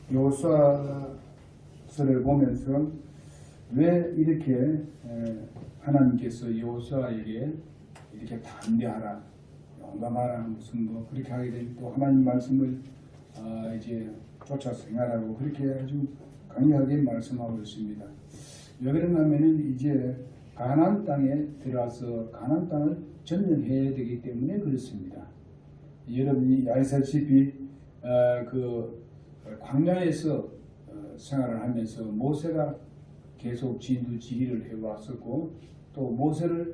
여호수아서를 보면서 왜 이렇게 하나님께서 여호수아에게 이렇게 담대하라, 용감하라, 무슨 뭐 그렇게 하게 된 또 하나님 말씀을 이제 쫓아서 행하라고 그렇게 아주 강력하게 말씀하고 있습니다. 왜 그런가 하면은 이제 가나안 땅에 들어와서 가나안 땅을 점령해야 되기 때문에 그렇습니다. 여러분이 아시다시피 그 광야에서 생활을 하면서 모세가 계속 진두지휘를 해왔었고, 또 모세를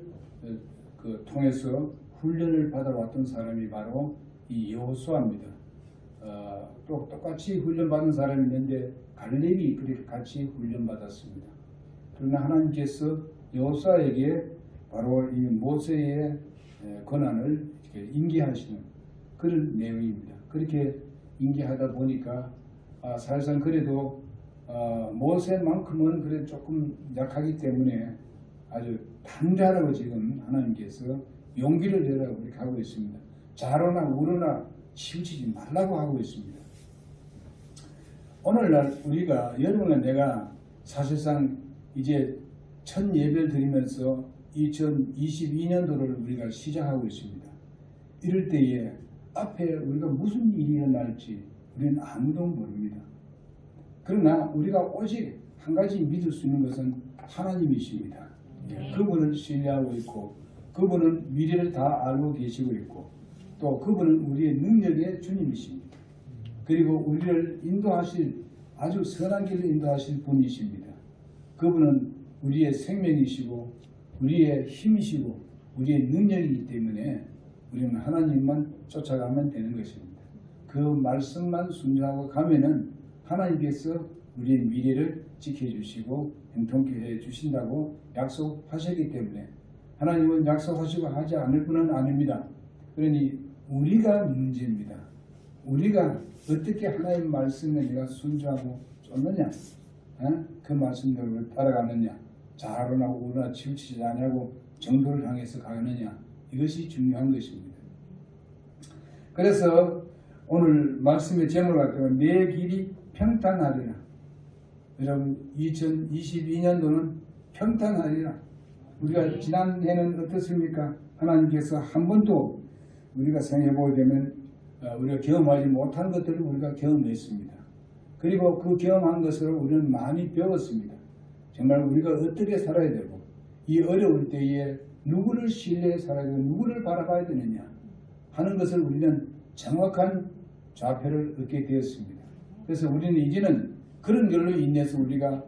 통해서 훈련을 받아왔던 사람이 바로 이 여호수아입니다. 또 똑같이 훈련받은 사람이 있는데 갈렙이 그렇게 같이 훈련받았습니다. 그러나 하나님께서 여호수아에게 바로 이 모세의 권한을 이렇게 인계하시는 그런 내용입니다. 그렇게 인계하다 보니까 사실상 그래도 모세만큼은 그래 조금 약하기 때문에 아주 담대하라고 지금 하나님께서 용기를 내라고 그렇게 하고 있습니다. 좌로나 우로나 치우치지 말라고 하고 있습니다. 오늘날 우리가 여러분과 내가 사실상 이제 첫 예배를 드리면서 2022년도를 우리가 시작하고 있습니다. 이럴 때에 앞에 우리가 무슨 일이 일어날지 우리는 아무도 모릅니다. 그러나 우리가 오직 한 가지 믿을 수 있는 것은 하나님이십니다. 그분을 신뢰하고 있고, 그분은 미래를 다 알고 계시고 있고, 또 그분은 우리의 능력의 주님이십니다. 그리고 우리를 인도하실, 아주 선한 길을 인도하실 분이십니다. 그분은 우리의 생명이시고 우리의 힘이시고 우리의 능력이기 때문에 우리는 하나님만 쫓아가면 되는 것입니다. 그 말씀만 순종하고 가면은 하나님께서 우리의 미래를 지켜주시고 행통케 해주신다고 약속하셨기 때문에 하나님은 약속하시고 하지 않을 분은 아닙니다. 그러니 우리가 문제입니다. 우리가 어떻게 하나님 말씀에 내가 순종하고 쫓느냐, 그 말씀대로 따라가느냐, 좌로나 우로나 치우치지 않냐고 정도를 향해서 가느냐, 이것이 중요한 것입니다. 그래서 오늘 말씀의 제목을 갖다가 내 길이 평탄하리라. 여러분 2022년도는 평탄하리라. 우리가 지난해는 어떻습니까? 하나님께서 한 번도 우리가 생각해보게 되면 우리가 경험하지 못한 것들을 우리가 경험했습니다. 그리고 그 경험한 것을 우리는 많이 배웠습니다. 정말 우리가 어떻게 살아야 되고, 이 어려울 때에 누구를 신뢰해 살아야 되고 누구를 바라봐야 되느냐 하는 것을 우리는 정확한 좌표를 얻게 되었습니다. 그래서 우리는 이제는 그런 걸로 인해서 우리가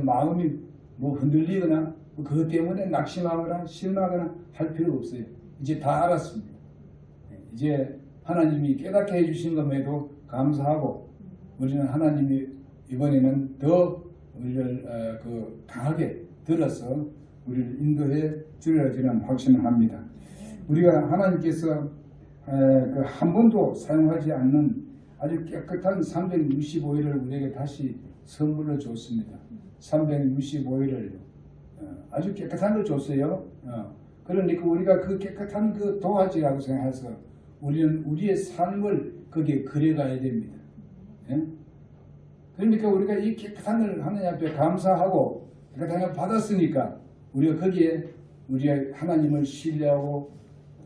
마음이 흔들리거나 그것 때문에 낙심하거나 실망하거나 할 필요 없어요. 이제 다 알았습니다. 이제 하나님이 깨닫게 해주신 것에도 감사하고, 우리는 하나님이 이번에는 더 우리를 강하게 들어서 우리를 인도해 주리라 저는 확신을 합니다. 우리가 하나님께서 한 번도 사용하지 않는 아주 깨끗한 365일을 우리에게 다시 선물로 줬습니다. 365일을 아주 깨끗한 걸 줬어요. 그러니까 우리가 그 깨끗한 그 도화지라고 생각해서 우리는 우리의 삶을 거기에 그려가야 됩니다. 그러니까 우리가 이 깨끗한 걸 하나님 앞에 감사하고 깨끗한 걸 받았으니까 우리가 거기에 우리의 하나님을 신뢰하고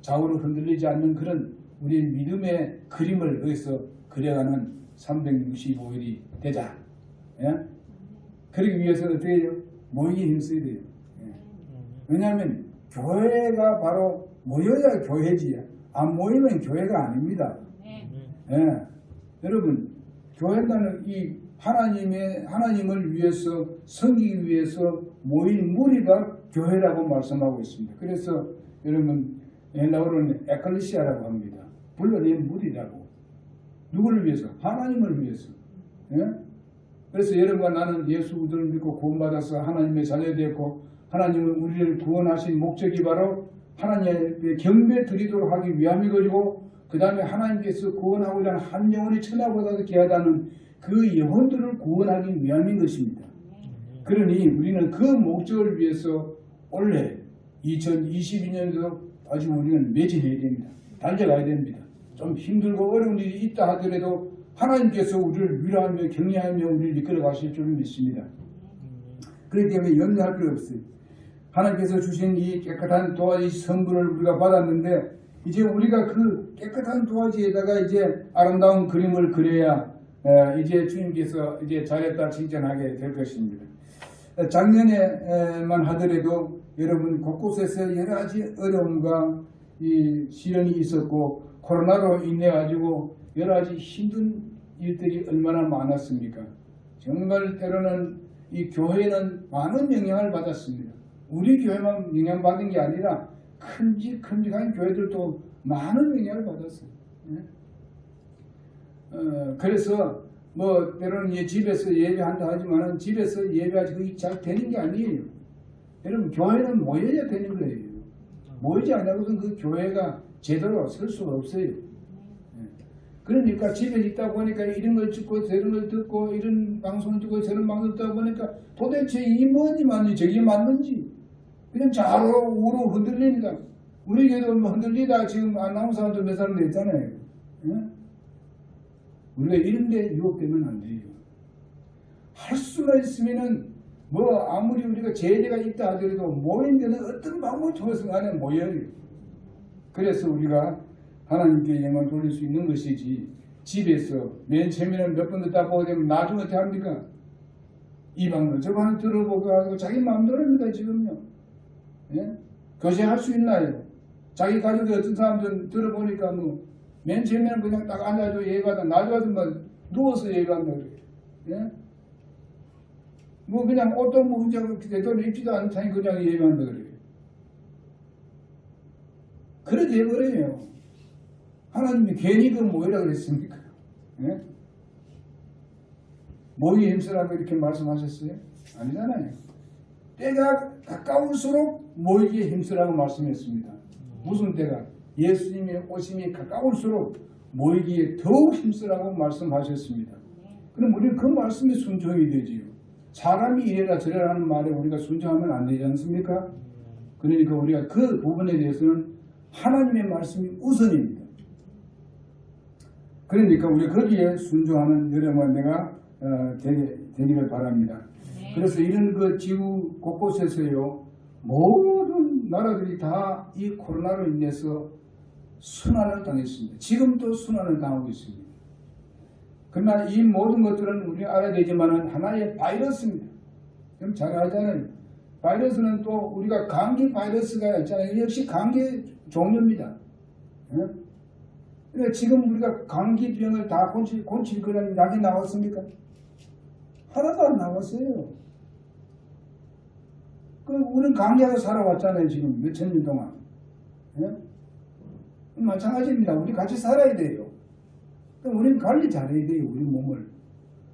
좌우로 흔들리지 않는 그런 우리의 믿음의 그림을 거기서 그려가는 365일이 되자. 그러기 위해서 어떻게 해요? 모이기 힘써야 돼요. 왜냐하면 교회가 바로 모여야 교회지, 안 모이면 교회가 아닙니다. 여러분, 교회는 이 하나님을 위해서 섬기기 위해서 모인 무리가 교회라고 말씀하고 있습니다. 그래서 여러분 헬라어로는 에클레시아라고 합니다. 불러낸 무리라고. 누구를 위해서? 하나님을 위해서. 그래서 여러분과 나는 예수 그리스도를 믿고 구원받아서 하나님의 자녀가 되었고, 하나님은 우리를 구원하신 목적이 바로 하나님의 경배 드리도록 하기 위함이거리고, 그 다음에 하나님께서 구원하고자 하는 한 영혼이 천하보다도 귀하다는 그 영혼들을 구원하기 위함인 것입니다. 그러니 우리는 그 목적을 위해서 올해 2022년도 아주 우리는 매진해야 됩니다. 달려가야 됩니다. 좀 힘들고 어려운 일이 있다 하더라도 하나님께서 우리를 위로하며 격려하며 우리를 이끌어 가실 줄 믿습니다. 그렇기 때문에 염려할 필요 없어요. 하나님께서 주신 이 깨끗한 도화지 성분을 우리가 받았는데 이제 우리가 그 깨끗한 도화지에다가 이제 아름다운 그림을 그려야 이제 주님께서 이제 잘했다 칭찬하게 될 것입니다. 작년에만 하더라도 여러분 곳곳에서 여러 가지 어려움과 이 시련이 있었고 코로나로 인해 가지고 여러 가지 힘든 일들이 얼마나 많았습니까? 정말 때로는 이 교회는 많은 영향을 받았습니다. 우리 교회만 영향받은 게 아니라 큼직한 교회들도 많은 영향을 받았어요. 그래서 뭐 때로는 집에서 예배한다 하지만 집에서 예배하지 그게 잘 되는 게 아니에요. 여러분 교회는 모여야 되는 거예요. 모이지 않고서는 그 교회가 제대로 설 수가 없어요. 그러니까 집에 있다 보니까 이런 걸 듣고 저런 걸 듣고 이런 방송을 듣고 저런 방송을 듣다 보니까 도대체 이 뭐니 맞니 저게 맞는지 그냥 좌로 우로 흔들립니다. 우리 교회도 흔들리다 지금 안 나온 사람도 몇 사람 됐잖아요. 우리가 이런 데 유혹되면 안 돼요. 할 수만 있으면은 뭐 아무리 우리가 제재가 있다 하더라도 모인 데는 어떤 방법을 통해서 간에 모여요. 그래서 우리가 하나님께 영광 돌릴 수 있는 것이지 집에서 맨 처음에는 몇 번 듣다 보게 되면 나중에 어떻게 합니까? 이 방법 저 방법 들어보고 하고 자기 마음대로 합니다 지금요. 예? 교제할 수 있나요? 자기 가족이 어떤 사람들은 들어보니까 뭐 맨 처음에는 그냥 딱 앉아서 예배하다 나중에 뭐 누워서 예배한다 그래요. 예? 뭐 그냥 옷도 뭐 그냥 제대로 입지도 않다니 그냥 예배한다 그래요. 그래 돼버려요. 하나님이 괜히 그 모이라 그랬습니까? 예? 모이에 힘쓰라고 이렇게 말씀하셨어요? 아니잖아요. 때가 가까울수록 모이기에 힘쓰라고 말씀했습니다. 무슨 때가? 예수님의 오심이 가까울수록 모이기에 더욱 힘쓰라고 말씀하셨습니다. 그럼 우리는 그 말씀에 순종이 되지요. 사람이 이래라 저래라 하는 말에 우리가 순종하면 안 되지 않습니까? 그러니까 우리가 그 부분에 대해서는 하나님의 말씀이 우선입니다. 그러니까 우리 거기에 순종하는 여러분 내가 되기를 바랍니다. 그래서 이런 그 지구 곳곳에서요 모든 나라들이 다 이 코로나로 인해서 순환을 당했습니다. 지금도 순환을 당하고 있습니다. 그러나 이 모든 것들은 우리가 알아야 되지만 하나의 바이러스입니다. 좀 잘 알잖아요. 바이러스는 또 우리가 감기 바이러스가 있잖아요. 역시 감기의 종류입니다. 그러니까 지금 우리가 감기병을 다 고칠 그런 약이 나왔습니까? 하나도 안 나왔어요. 그럼 우리는 감기하고 살아왔잖아요. 지금 몇천 년 동안. 마찬가지입니다. 우리 같이 살아야 돼요. 그럼 우리는 관리 잘해야 돼요. 우리 몸을.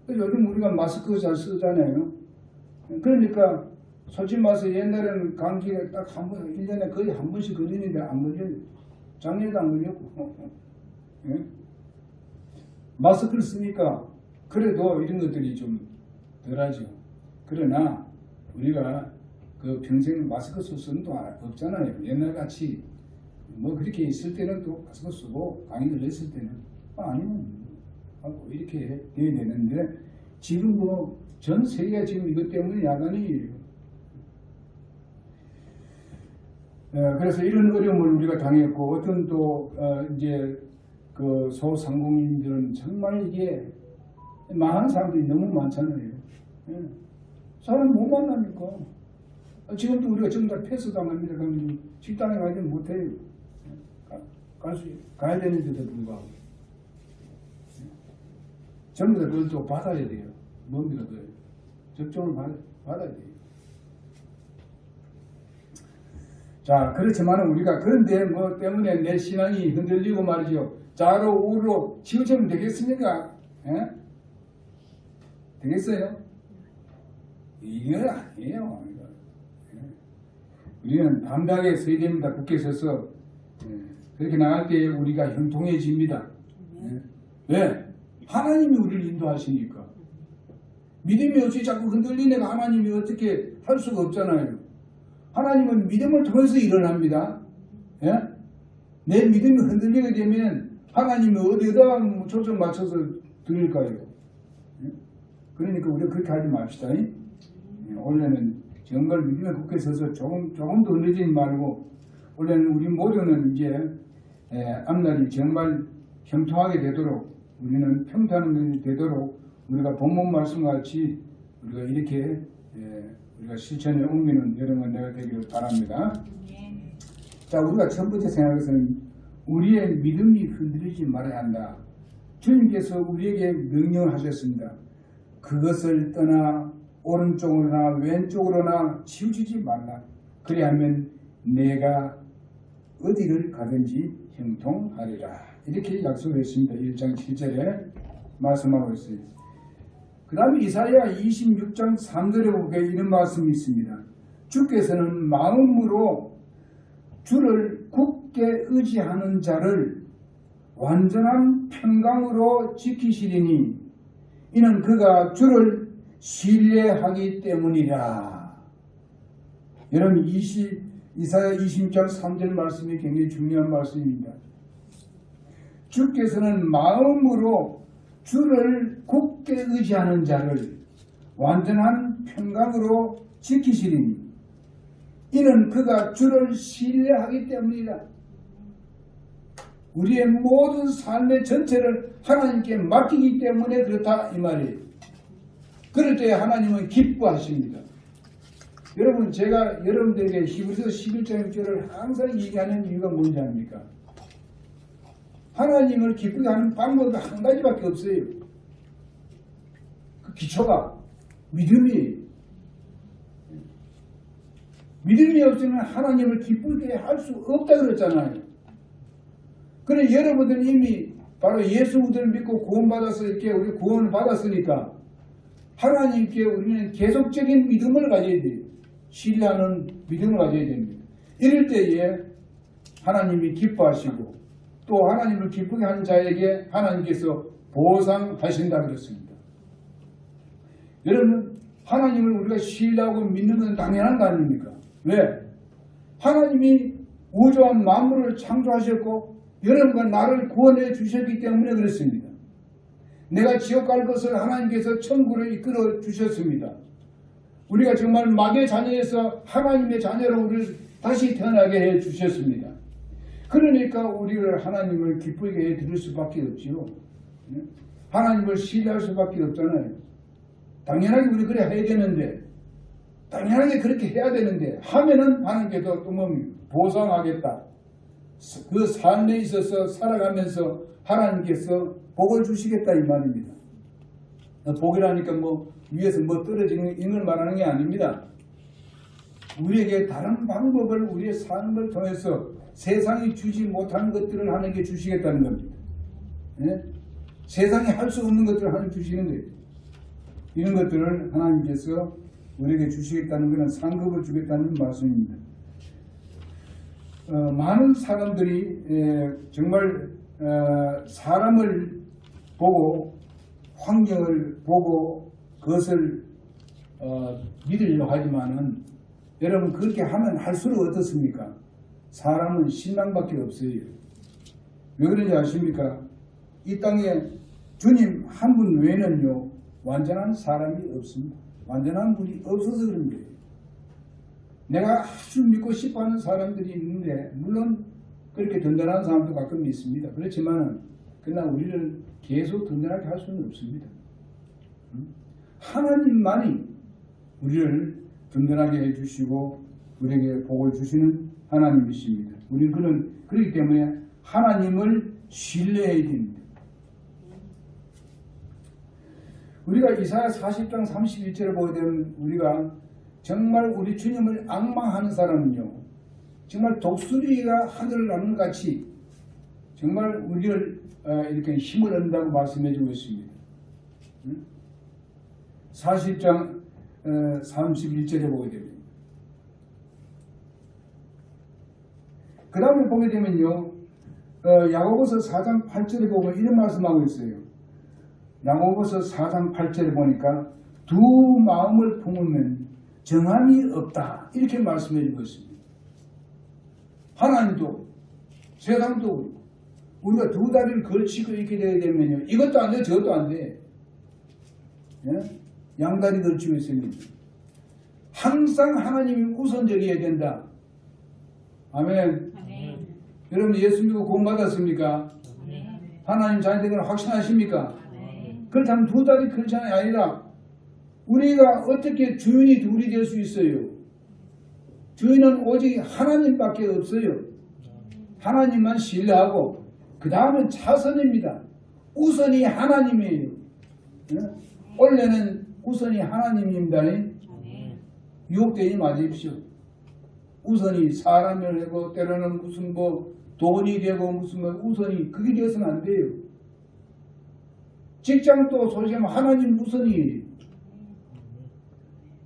요즘 우리가 마스크 잘 쓰잖아요. 그러니까 솔직히 말해서 옛날에는 감기가 딱 한 번, 1년에 거의 한 번씩 걸리는데 안 걸려요. 작년에도 안 걸렸고. 예? 마스크를 쓰니까 그래도 이런 것들이 좀 덜하죠. 그러나 우리가 그 평생 마스크 쓸 수는 또 없잖아요. 옛날같이 뭐 그렇게 있을 때는 또 마스크 쓰고 강의를 했을 때는 아니면 이렇게 돼야 되는데 지금 뭐 전 세계가 지금 이것 때문에 야단이 그래서 이런 어려움을 우리가 당했고 어떤 또 이제 그 소상공인들은 정말 이게 망한 사람들이 너무 많잖아요. 사람 못 만나니까 지금도 우리가 전부 다 패스당합니다. 그럼 식당에 가지 못해요. 가야 되는데도 불구하고 전부 다 그걸 또 받아야 돼요. 뭡니까 그 접종을 받아야 돼요. 자, 그렇지만 우리가 그런데 뭐 때문에 내 신앙이 흔들리고 말이죠. 좌로 우로 치우치면 되겠습니까? 예? 되겠어요? 이건 아니에요. 우리는 담대하게 서야 됩니다. 굳게 서서 그렇게 나갈 때 우리가 형통해집니다. 왜? 하나님이 우리를 인도하시니까. 믿음이 없이 자꾸 흔들리는 하나님이 어떻게 할 수가 없잖아요. 하나님은 믿음을 통해서 일어납니다. 예? 내 믿음이 흔들리게 되면 하나님이 어디에다 초점 맞춰서 드릴까요? 그러니까 우리가 그렇게 하지 맙시다. 원래는 정말 믿음의 국회에 서서 조금도 흔들리지 말고, 원래는 우리 모두는 이제 앞날이 정말 형통하게 되도록, 우리는 평탄이 되도록 우리가 본문 말씀과 같이 우리가 이렇게 우리가 실천에 옮기는 여러분 내가 되기를 바랍니다. 자, 우리가 첫 번째 생각해서는 우리의 믿음이 흔들리지 말아야 한다. 주님께서 우리에게 명령을 하셨습니다. 그것을 떠나 오른쪽으로나 왼쪽으로나 치우치지 말라. 그리하면 내가 어디를 가든지 형통하리라. 이렇게 약속했습니다. 1장 7절에 말씀하고 있어요. 그 다음에 이사야 26장 3절에 보게 이런 말씀이 있습니다. 주께서는 마음으로 주를 굳게 의지하는 자를 완전한 평강으로 지키시리니 이는 그가 주를 신뢰하기 때문이라. 여러분 이사야 26장 3절 말씀이 굉장히 중요한 말씀입니다. 주께서는 마음으로 주를 굳게 의지하는 자를 완전한 평강으로 지키시리니 이는 그가 주를 신뢰하기 때문이다. 우리의 모든 삶의 전체를 하나님께 맡기기 때문에 그렇다 이 말이에요. 그럴 때 하나님은 기뻐하십니다. 여러분, 제가 여러분들에게 히브리서 11장 6절을 항상 얘기하는 이유가 뭔지 압니까? 하나님을 기쁘게 하는 방법이 한 가지밖에 없어요. 그 기초가 믿음이에요. 믿음이 없으면 하나님을 기쁘게 할 수 없다 그랬잖아요. 그래 여러분들은 이미 바로 예수 우리를 믿고 구원받아서 이렇게 우리 구원을 받았으니까 하나님께 우리는 계속적인 믿음을 가져야 돼요. 신뢰하는 믿음을 가져야 됩니다. 이럴 때에 하나님이 기뻐하시고 또 하나님을 기쁘게 하는 자에게 하나님께서 보상하신다 그랬습니다. 여러분, 하나님을 우리가 신뢰하고 믿는 건 당연한 거 아닙니까? 왜? 하나님이 우주와 만물을 창조하셨고 여러분과 나를 구원해 주셨기 때문에 그렇습니다. 내가 지옥 갈 것을 하나님께서 천국으로 이끌어 주셨습니다. 우리가 정말 마귀의 자녀에서 하나님의 자녀로 우리를 다시 태어나게 해 주셨습니다. 그러니까 우리를 하나님을 기쁘게 해 드릴 수밖에 없지요. 하나님을 신뢰할 수밖에 없잖아요. 당연하게 우리 그래 해야 되는데, 당연하게 그렇게 해야 되는데 하면은 하나님께서 또 보상하겠다. 그 삶에 있어서 살아가면서 하나님께서 복을 주시겠다 이 말입니다. 복이라니까 뭐 위에서 뭐 떨어지는 걸 말하는 게 아닙니다. 우리에게 다른 방법을 우리의 삶을 통해서 세상이 주지 못하는 것들을 하나님께 주시겠다는 겁니다. 네? 세상이 할 수 없는 것들을 하나님 주시는 거예요. 이런 것들을 하나님께서 우리에게 주시겠다는 것은 상급을 주겠다는 말씀입니다. 많은 사람들이 정말 사람을 보고 환경을 보고 그것을 믿으려고 하지만은 여러분 그렇게 하면 할수록 어떻습니까? 사람은 신앙밖에 없어요. 왜 그런지 아십니까? 이 땅에 주님 한 분 외에는요 완전한 사람이 없습니다. 완전한 분이 없어서 그런 거예요. 내가 아주 믿고 싶어하는 사람들이 있는데 물론 그렇게 든든한 사람도 가끔 있습니다. 그렇지만 그러나 우리를 계속 든든하게 할 수는 없습니다. 하나님만이 우리를 든든하게 해주시고 우리에게 복을 주시는 하나님이십니다. 우리는 그렇기 때문에 하나님을 신뢰해야 됩니다. 우리가 이사야 40장 31절을 보게 되면 우리가 정말 우리 주님을 앙망하는 사람은요 정말 독수리가 하늘을 나는 같이 정말 우리를 이렇게 힘을 얻는다고 말씀해 주고 있습니다. 40장 31절에 보게 됩니다. 그 다음에 보게 되면요 야고보서 4장 8절에 보면 이런 말씀하고 있어요. 야고보서 4장 8절에 보니까 두 마음을 품으면 정함이 없다 이렇게 말씀해 주고 있습니다. 하나님도 세상도 우리가 두 다리를 걸치고 있게 되게 되면요. 이것도 안 돼, 저것도 안 돼. 예? 양다리 걸치고 있으면 항상 하나님이 우선적이어야 된다. 아멘. 아멘. 여러분 예수 믿고 구원받았습니까? 아멘. 하나님 자녀되는 확신하십니까? 아멘. 그렇다면 두 다리 걸치는 게 아니라 우리가 어떻게 주인이 둘이 될 수 있어요? 주인은 오직 하나님밖에 없어요. 하나님만 신뢰하고 그 다음은 차선입니다. 우선이 하나님이에요. 예? 원래는 우선이 하나님입니다. 아멘. 유혹되지 마십시오. 우선이 사람을 하고 때로는 무슨 뭐 돈이 되고 무슨 뭐 우선이 그게 되어서는 안 돼요. 직장도 솔직히 하나님 우선이에요.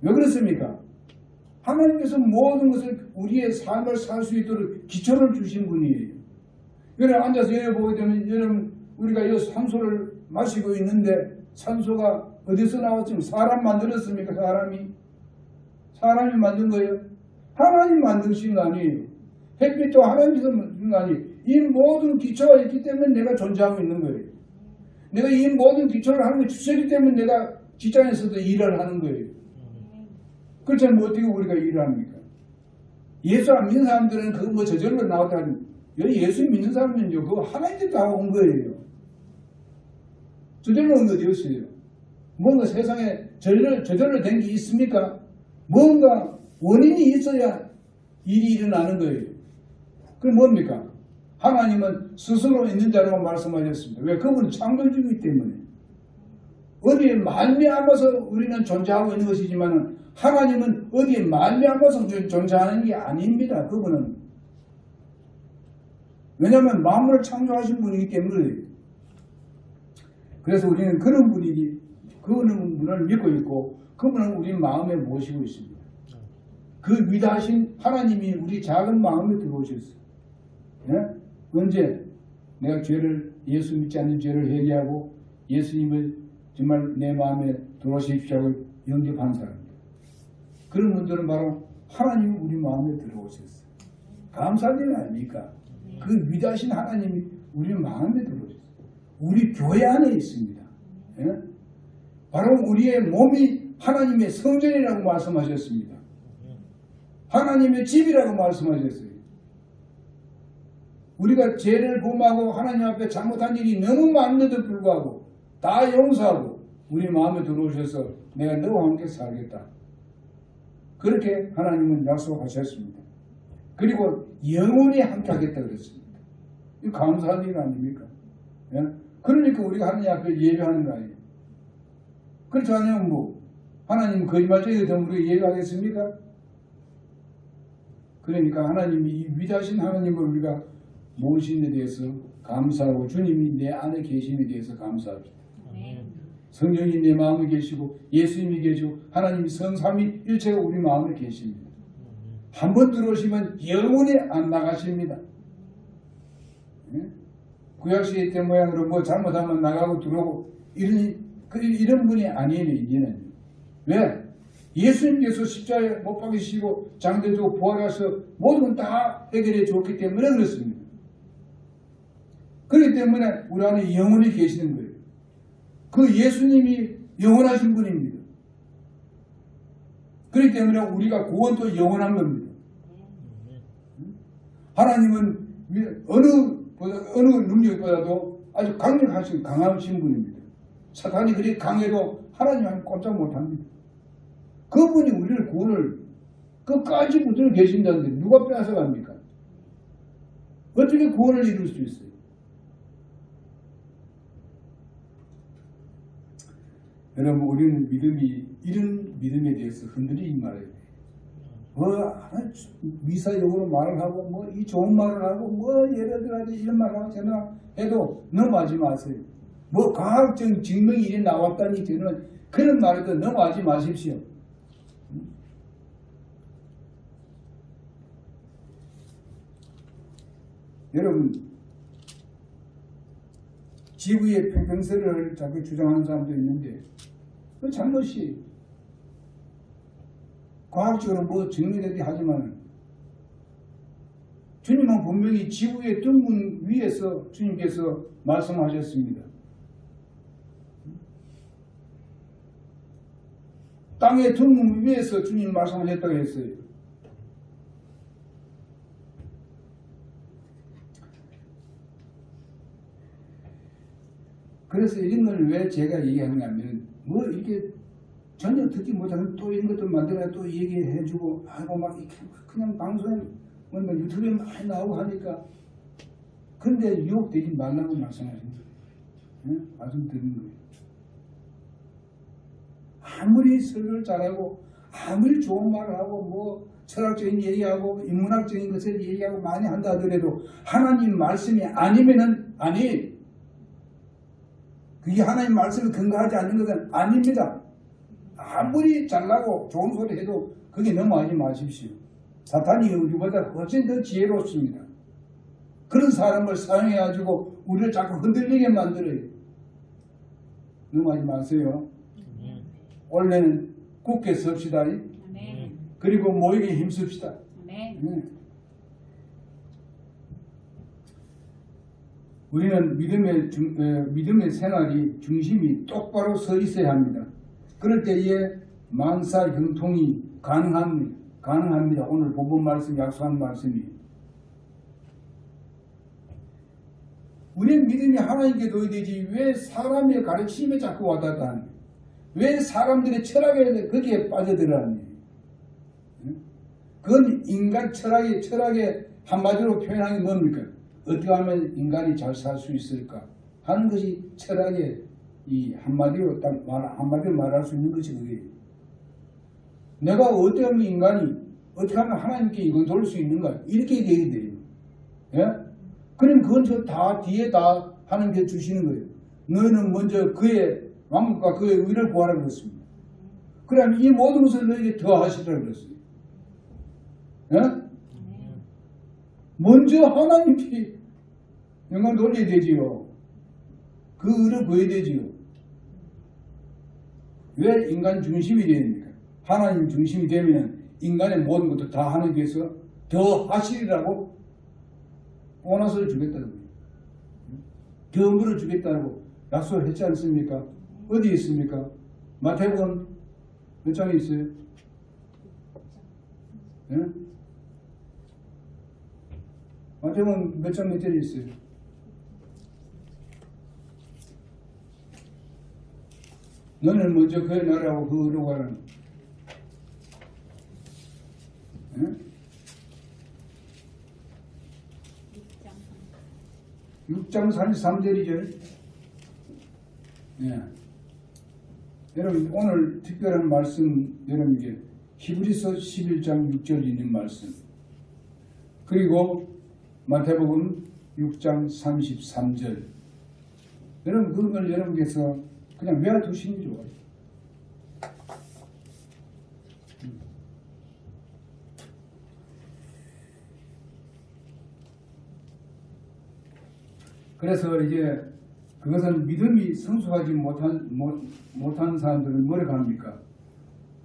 왜 그렇습니까? 하나님께서 모든 것을 우리의 삶을 살 수 있도록 기초를 주신 분이에요. 여러분 앉아서 여기 보게 되면 여러분 우리가 이 산소를 마시고 있는데 산소가 어디서 나왔습니까? 사람 만들었습니까? 사람이 만든 거예요? 하나님 만드신 거 아니에요. 햇빛도 하나님께서 만든 거 아니에요. 이 모든 기초가 있기 때문에 내가 존재하고 있는 거예요. 내가 이 모든 기초를 하는 게 주셨기 때문에 내가 직장에서도 일을 하는 거예요. 그렇다면 어떻게 우리가 일을 합니까? 예수 안 믿는 사람들은 그거 뭐 저절로 나왔다니 예수 믿는 사람은요 그거 하나님께서 다 온 거예요. 저절로 온 것이 없어요. 뭔가 세상에 저절로 된 게 있습니까? 뭔가 원인이 있어야 일이 일어나는 거예요. 그럼 뭡니까? 하나님은 스스로 있는 자라고 말씀하셨습니다. 왜? 그분은 창조주이기 때문에. 어디에 말미암아서 우리는 존재하고 있는 것이지만 하나님은 어디에 말미암아서 존재하는 게 아닙니다. 그분은. 왜냐하면 만물을 창조하신 분이기 때문에. 그래서 우리는 그런 분을 믿고 있고 그분은 우리 마음에 모시고 있습니다. 그 위대하신 하나님이 우리 작은 마음에 들어오셨어요. 예? 언제 내가 예수 믿지 않는 죄를 회개하고 예수님을 정말 내 마음에 들어오십시오 하고 영접한 사람입니다. 그런 분들은 바로 하나님이 우리 마음에 들어오셨어요. 감사한 일 아닙니까? 그 위대하신 하나님이 우리 마음에 들어오셨어요. 우리 교회 안에 있습니다. 예? 바로 우리의 몸이 하나님의 성전이라고 말씀하셨습니다. 하나님의 집이라고 말씀하셨어요. 우리가 죄를 범하고 하나님 앞에 잘못한 일이 너무 많은데도 불구하고 다 용서하고 우리 마음에 들어오셔서 내가 너와 함께 살겠다. 그렇게 하나님은 약속하셨습니다. 그리고 영원히 함께 하겠다 그랬습니다. 이거 감사한 일 아닙니까? 예? 그러니까 우리가 하나님 앞에 예배하는 거 아니에요. 그렇지 않으면 뭐 하나님 거짓말쟁이가 되면 우리가 예배하겠습니까? 그러니까 하나님이 이 위대하신 하나님을 우리가 모신 데 대해서 감사하고 주님이 내 안에 계심에 대해서 감사합니다. 성령이 내 마음에 계시고 예수님이 계시고 하나님이 성삼위 일체가 우리 마음에 계십니다. 한번 들어오시면 영원히 안 나가십니다. 구약시대 때 모양으로 뭐 잘못하면 나가고 들어오고 이런 분이 아니에요. 이제는. 왜? 예수님께서 십자가에 못 박히시고 장대도 부활해서 모든 건 다 해결해 줬기 때문에 그렇습니다. 그렇기 때문에 우리 안에 영원히 계시는 거예요. 그 예수님이 영원하신 분입니다. 그렇기 때문에 우리가 구원도 영원한 겁니다. 하나님은 어느 능력보다도 아주 강하신 분입니다. 사탄이 그리 강해도 하나님은 꼼짝 못합니다. 그분이 우리를 구원을 끝까지 붙들어 계신다는데 누가 빼앗아갑니까? 어떻게 구원을 이룰 수 있어요? 여러분 우리는 이런 믿음에 대해서 흔들리지 말아야 돼요. 미사역으로 말을 하고 뭐 이 좋은 말을 하고 뭐 예를 들어 이런 말을 하고 저는 해도 넘어가지 마세요. 뭐 과학적 증명이 이래 나왔다니 저는 그런 말에도 넘어가지 마십시오. 여러분 지구의 평평설을 자꾸 주장하는 사람도 있는데 그 잘못이에요. 과학적으로 뭐 증명되게 하지만 주님은 분명히 지구의 등분 위에서 주님께서 말씀하셨습니다. 땅의 등분 위에서 주님 말씀하셨다고 했어요. 그래서 이런 걸 왜 제가 얘기하냐면, 뭐 이렇게 전혀 듣지 못하는 또 이런 것들 만들어 또 얘기해주고 하고 막 이렇게 그냥 방송에 뭐 유튜브에 많이 나오고 하니까, 근데 유혹되지 말라고 말씀하시는 거예요. 네? 말씀드리는 거예요. 아무리 설교를 잘하고 아무리 좋은 말을 하고 뭐 철학적인 얘기하고 인문학적인 것을 얘기하고 많이 한다 하더라도 하나님 말씀이 아니면은 아니, 그게 하나님 말씀에 근거하지 않는 것은 아닙니다. 아무리 잘나고 좋은 소리 해도 그게 넘어가지 마십시오. 사탄이 우리보다 훨씬 더 지혜롭습니다. 그런 사람을 사용해가지고 우리를 자꾸 흔들리게 만들어요. 넘어가지 마세요. 원래는 굳게 섭시다. 그리고 모이게 힘씁시다. 우리는 믿음의 생활이 중심이 똑바로 서 있어야 합니다. 그럴 때에 만사 형통이 가능합니다. 오늘 본문 말씀, 약속한 말씀이. 우리의 믿음이 하나님께 둬야 되지 왜 사람의 가르침에 자꾸 와닿다 하는 거예요? 왜 사람들의 철학에 거기에 빠져들어가는 거예요? 그건 인간 철학의 한마디로 표현하는 게 뭡니까? 어떻게 하면 인간이 잘 살 수 있을까 하는 것이 철학의 이 한마디로 말할 수 있는 것이 그게. 내가 어떻게 하면 인간이 어떻게 하면 하나님께 이건 돌릴 수 있는가 이렇게 돼야 돼요. 예? 그럼 그건 저 다 뒤에 다 하는 게 주시는 거예요. 너희는 먼저 그의 왕국과 그의 의를 구하라 그랬습니다. 그러면 이 모든 것을 너에게 더하시라 그랬어요. 예? 먼저 하나님께 영광 돌려야 되지요. 그 의를 구해야 되지요. 왜 인간 중심이 됩니까? 하나님 중심이 되면 인간의 모든 것도 다 하나님께서 더 하시리라고 보너스를 주겠다는 거예요. 더 물어주겠다고 약속을 했지 않습니까? 어디 있습니까? 마태복음 몇 장에 있어요? 예? 마태복음 몇 장 몇 절에 있어요? 너는 먼저 그의 나라하고 그 의로 가라는. 예? 6장 33절이죠. 예. 여러분 오늘 특별한 말씀 여러분에게 히브리서 11장 6절 있는 말씀, 그리고 마태복음 6장 33절, 여러분 그걸 여러분께서 그냥 외워두시는 게 좋아요. 그래서 이제 그것은 믿음이 성숙하지 못한 사람들은 뭐라고 합니까?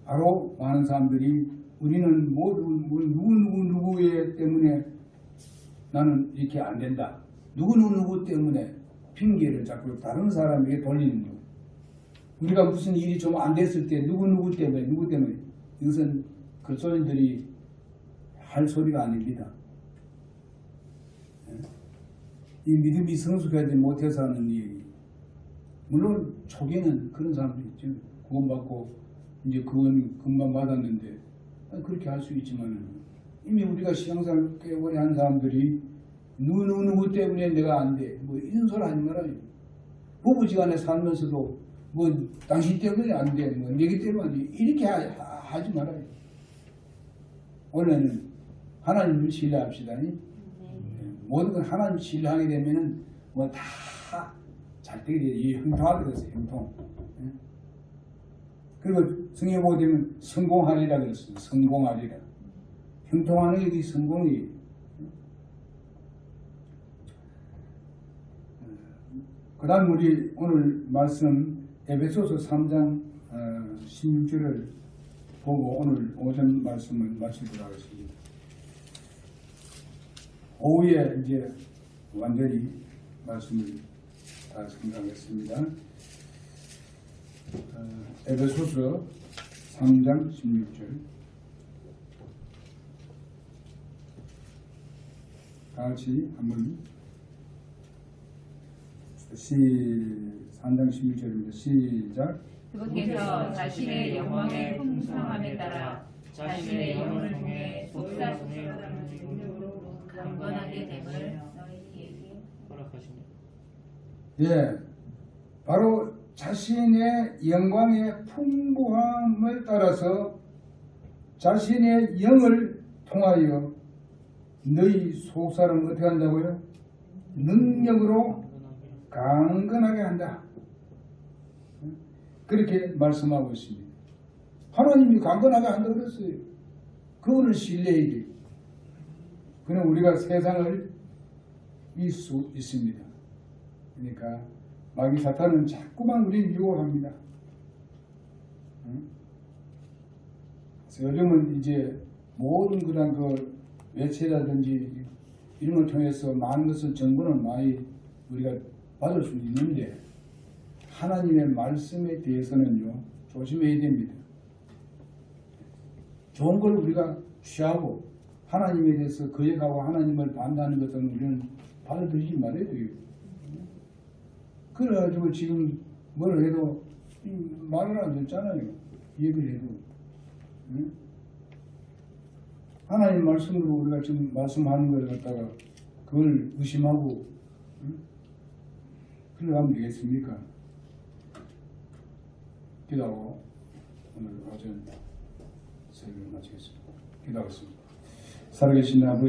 바로 많은 사람들이 우리는 모두 누구의 때문에 나는 이렇게 안 된다. 누구 때문에 핑계를 자꾸 다른 사람에게 돌리는 거예요. 우리가 무슨 일이 좀 안 됐을 때 누구 때문에 이것은 그리스도인들이 할 소리가 아닙니다. 이 믿음이 성숙하지 못해서 하는 일이, 물론 초기에는 그런 사람도 있죠. 구원받고 이제 구원 금방 받았는데 그렇게 할 수 있지만 이미 우리가 신앙생활 꽤 오래 한 사람들이 누구 때문에 내가 안 돼, 뭐 이런 소리 하지 말아요. 부부지간에 살면서도 뭐 당신 때문에 안 돼, 뭐 내기 때문에 안 돼, 이렇게 하지 말아요. 원래는 하나님을 신뢰합시다. 모든 걸 하나님 신뢰하게 되면은 뭐 다 잘 되게 돼요. 이 형통하게 됐어요. 형통. 그리고 성경에 보게 되면 성공하리라 그랬어요. 성공하리라. 형통하는 게 성공이에요. 그 다음 우리 오늘 말씀 에베소서 3장 16절을 보고 오늘 오전 말씀을 마치도록 하겠습니다. 오후에 이제 완전히 말씀을 다 생각하겠습니다. 에베소서 3장 16절 다 같이 한번 3장 16절입니다. 시작. 그분께서 자신의 영광의 풍성함에 따라 자신의 영을 통해 속사시는 능력으로 강건하게 됨을 너희에게 허락하시니. 예, 바로 자신의 영광의 풍부함을 따라서 자신의 영을 통하여 너희 속사람을 어떻게 한다고요? 능력으로 강건하게 한다. 그렇게 말씀하고 있습니다. 하나님이 강건하게 한다 그랬어요. 그분을 신뢰해야 돼. 그럼 우리가 세상을 이길 수 있습니다. 그러니까 마귀 사탄은 자꾸만 우리를 유혹합니다. 그래서 요즘은 이제 모든 그런 그 매체라든지 이런 걸 통해서 많은 것을 정보는 많이 우리가 받을 수 있는데 하나님의 말씀에 대해서는요 조심해야 됩니다. 좋은 걸 우리가 취하고 하나님에 대해서 거역하고 하나님을 반대하는 것은 우리는 받아들이지 말아야 돼요. 그래가지고 지금 뭘 해도 말을 안 듣잖아요. 얘기를 해도. 응? 하나님 말씀으로 우리가 지금 말씀하는 걸 갖다가 그걸 의심하고 응? 그러면 되겠습니까? 기도하고 오늘 오전 설교를 마치겠습니다. 기도하겠습니다. 살아계신 아버지